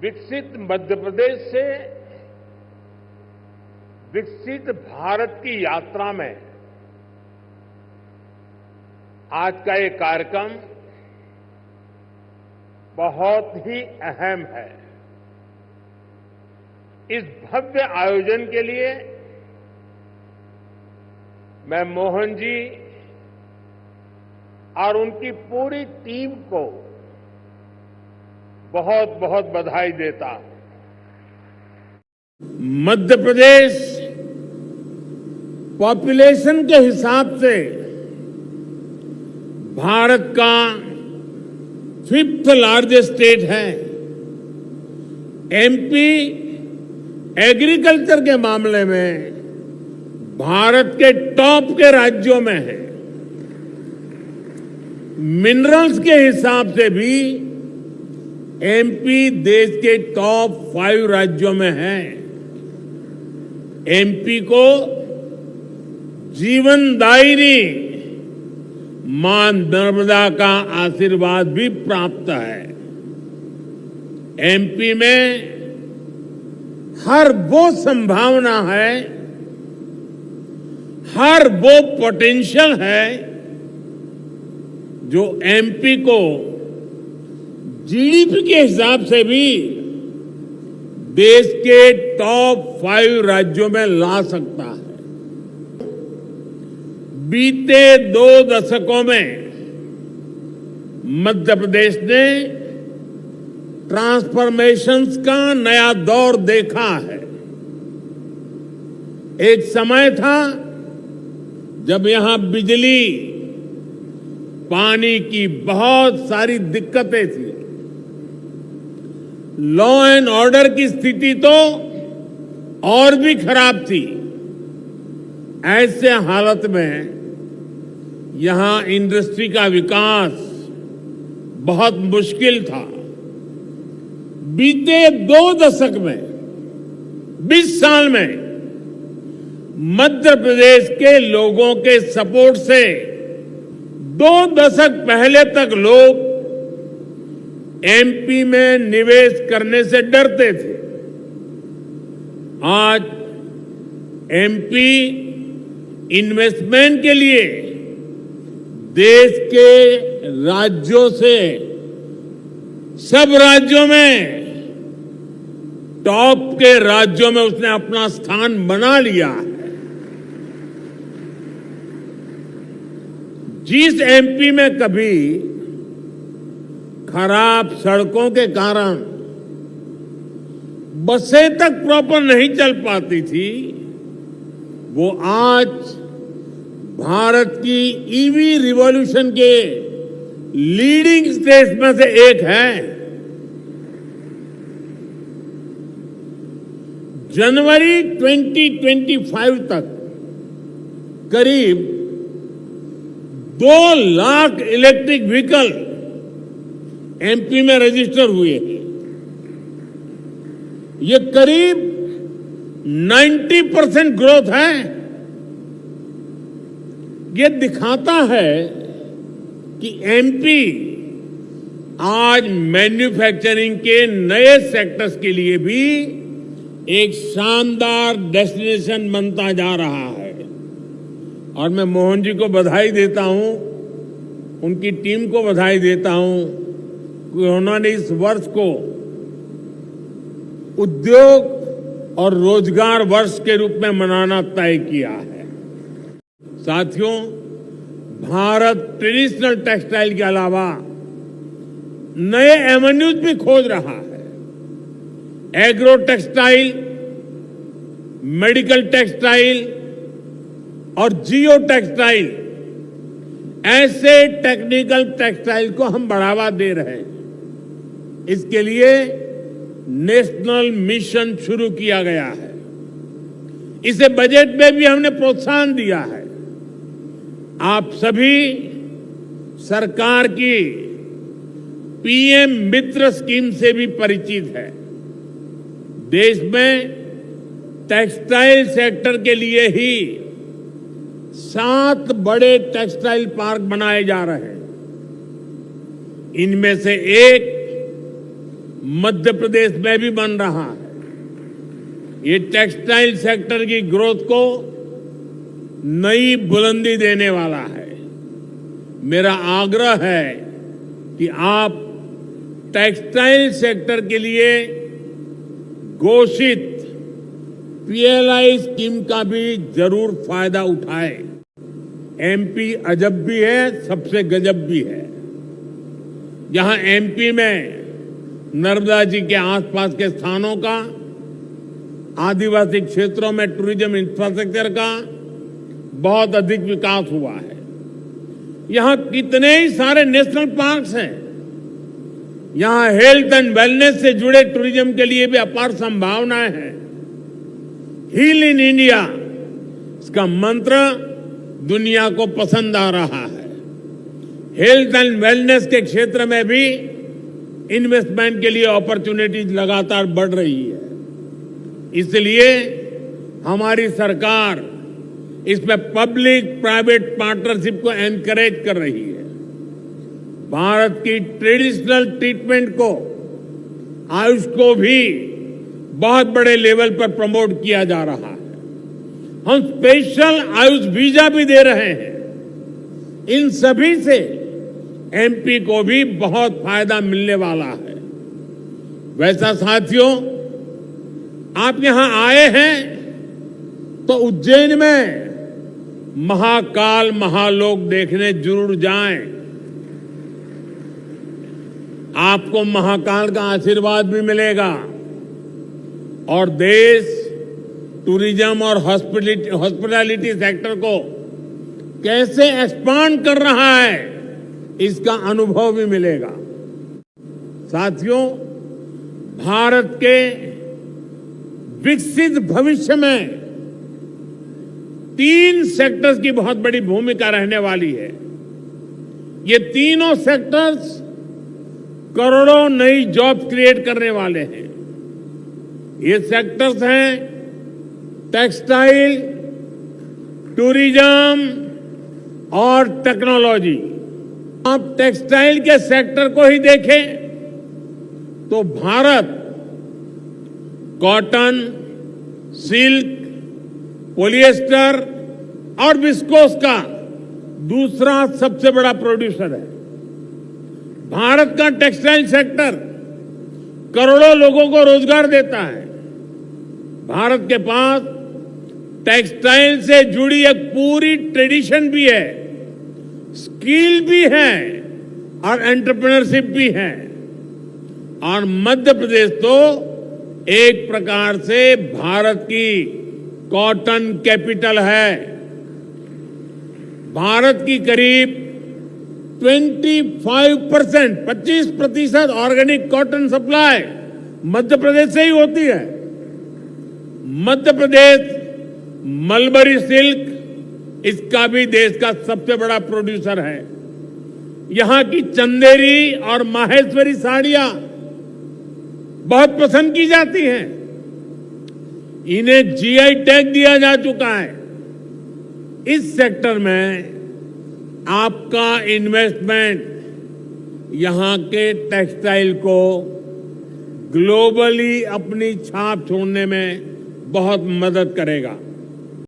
विकसित मध्य प्रदेश से विकसित भारत की यात्रा में आज का ये कार्यक्रम बहुत ही अहम है। इस भव्य आयोजन के लिए मैं मोहन जी और उनकी पूरी टीम को बहुत बहुत बधाई देता हूं। मध्य प्रदेश पॉपुलेशन के हिसाब से भारत का 5th लार्जेस्ट स्टेट है। एमपी एग्रीकल्चर के मामले में भारत के टॉप के राज्यों में है। मिनरल्स के हिसाब से भी एमपी देश के टॉप 5 राज्यों में है। एमपी को जीवनदायिनी मां नर्मदा का आशीर्वाद भी प्राप्त है। एमपी में हर वो संभावना है, हर वो पोटेंशियल है जो एमपी को जीडीपी के हिसाब से भी देश के टॉप 5 राज्यों में ला सकता है। बीते 2 दशकों में मध्य प्रदेश ने ट्रांसफॉर्मेशंस का नया दौर देखा है। एक समय था जब यहां बिजली, पानी की बहुत सारी दिक्कतें थी। लॉ एंड ऑर्डर की स्थिति तो और भी खराब थी। ऐसे हालत में यहां इंडस्ट्री का विकास बहुत मुश्किल था। बीते 2 दशक में, 20 साल में मध्य प्रदेश के लोगों के सपोर्ट से 2 दशक पहले तक लोग एमपी में निवेश करने से डरते थे। आज एमपी इन्वेस्टमेंट के लिए देश के राज्यों से सब राज्यों में टॉप के राज्यों में उसने अपना स्थान बना लिया है। जिस एमपी में कभी खराब सड़कों के कारण बसें तक प्रॉपर नहीं चल पाती थी, वो आज भारत की ईवी रिवॉल्यूशन के लीडिंग स्टेट्स में से एक है। जनवरी 2025 तक करीब 2 लाख इलेक्ट्रिक व्हीकल एमपी में रजिस्टर हुए हैं। ये करीब 90% ग्रोथ है। ये दिखाता है कि एमपी आज मैन्युफैक्चरिंग के नए सेक्टर्स के लिए भी एक शानदार डेस्टिनेशन बनता जा रहा है। और मैं मोहन जी को बधाई देता हूं, उनकी टीम को बधाई देता हूं कि उन्होंने इस वर्ष को उद्योग और रोजगार वर्ष के रूप में मनाना तय किया है। साथियों, भारत ट्रेडिशनल टेक्सटाइल के अलावा नए एवेन्यूज भी खोज रहा है। एग्रो टेक्सटाइल, मेडिकल टेक्सटाइल और जियो टेक्सटाइल, ऐसे टेक्निकल टेक्सटाइल को हम बढ़ावा दे रहे हैं। इसके लिए नेशनल मिशन शुरू किया गया है। इसे बजट में भी हमने प्रोत्साहन दिया है। आप सभी सरकार की पीएम मित्र स्कीम से भी परिचित है। देश में टेक्सटाइल सेक्टर के लिए ही 7 बड़े टेक्सटाइल पार्क बनाए जा रहे हैं। इनमें से एक मध्य प्रदेश में भी बन रहा है। ये टेक्सटाइल सेक्टर की ग्रोथ को नई बुलंदी देने वाला है। मेरा आग्रह है कि आप टेक्सटाइल सेक्टर के लिए घोषित पीएलआई स्कीम का भी जरूर फायदा उठाएं। एमपी अजब भी है, सबसे गजब भी है। यहां एमपी में नर्मदा जी के आसपास के स्थानों का, आदिवासी क्षेत्रों में टूरिज्म इंफ्रास्ट्रक्चर का बहुत अधिक विकास हुआ है। यहां कितने ही सारे नेशनल पार्क्स हैं। यहां हेल्थ एंड वेलनेस से जुड़े टूरिज्म के लिए भी अपार संभावनाएं हैं। हील इन इंडिया, इसका मंत्र दुनिया को पसंद आ रहा है। हेल्थ एंड वेलनेस के क्षेत्र में भी इन्वेस्टमेंट के लिए अपॉर्चुनिटीज लगातार बढ़ रही है। इसलिए हमारी सरकार इसमें पब्लिक प्राइवेट पार्टनरशिप को एनकरेज कर रही है। भारत की ट्रेडिशनल ट्रीटमेंट को, आयुष को भी बहुत बड़े लेवल पर प्रमोट किया जा रहा है। हम स्पेशल आयुष वीजा भी दे रहे हैं। इन सभी से एमपी को भी बहुत फायदा मिलने वाला है। वैसा साथियों, आप यहां आए हैं तो उज्जैन में महाकाल महालोक देखने जरूर जाएं। आपको महाकाल का आशीर्वाद भी मिलेगा और देश टूरिज्म और हॉस्पिटैलिटी सेक्टर को कैसे एक्सपांड कर रहा है, इसका अनुभव भी मिलेगा। साथियों, भारत के विकसित भविष्य में 3 सेक्टर्स की बहुत बड़ी भूमिका रहने वाली है। ये तीनों सेक्टर्स करोड़ों नई जॉब क्रिएट करने वाले हैं। ये सेक्टर्स हैं टेक्सटाइल, टूरिज्म और टेक्नोलॉजी। आप टेक्सटाइल के सेक्टर को ही देखें तो भारत कॉटन, सिल्क, पॉलिएस्टर और विस्कोस का दूसरा सबसे बड़ा प्रोड्यूसर है। भारत का टेक्सटाइल सेक्टर करोड़ों लोगों को रोजगार देता है। भारत के पास टेक्सटाइल से जुड़ी एक पूरी ट्रेडिशन भी है, स्किल भी है और एंटरप्रेन्योरशिप भी है। और मध्य प्रदेश तो एक प्रकार से भारत की कॉटन कैपिटल है। भारत की करीब 25% organic cotton supply Madhya Pradesh से ही होती है। मध्य प्रदेश मलबरी सिल्क, इसका भी देश का सबसे बड़ा प्रोड्यूसर है। यहां की चंदेरी और माहेश्वरी साड़ियां बहुत पसंद की जाती हैं। इन्हें जीआई टैग दिया जा चुका है। इस सेक्टर में आपका इन्वेस्टमेंट यहां के टेक्सटाइल को ग्लोबली अपनी छाप छोड़ने में बहुत मदद करेगा।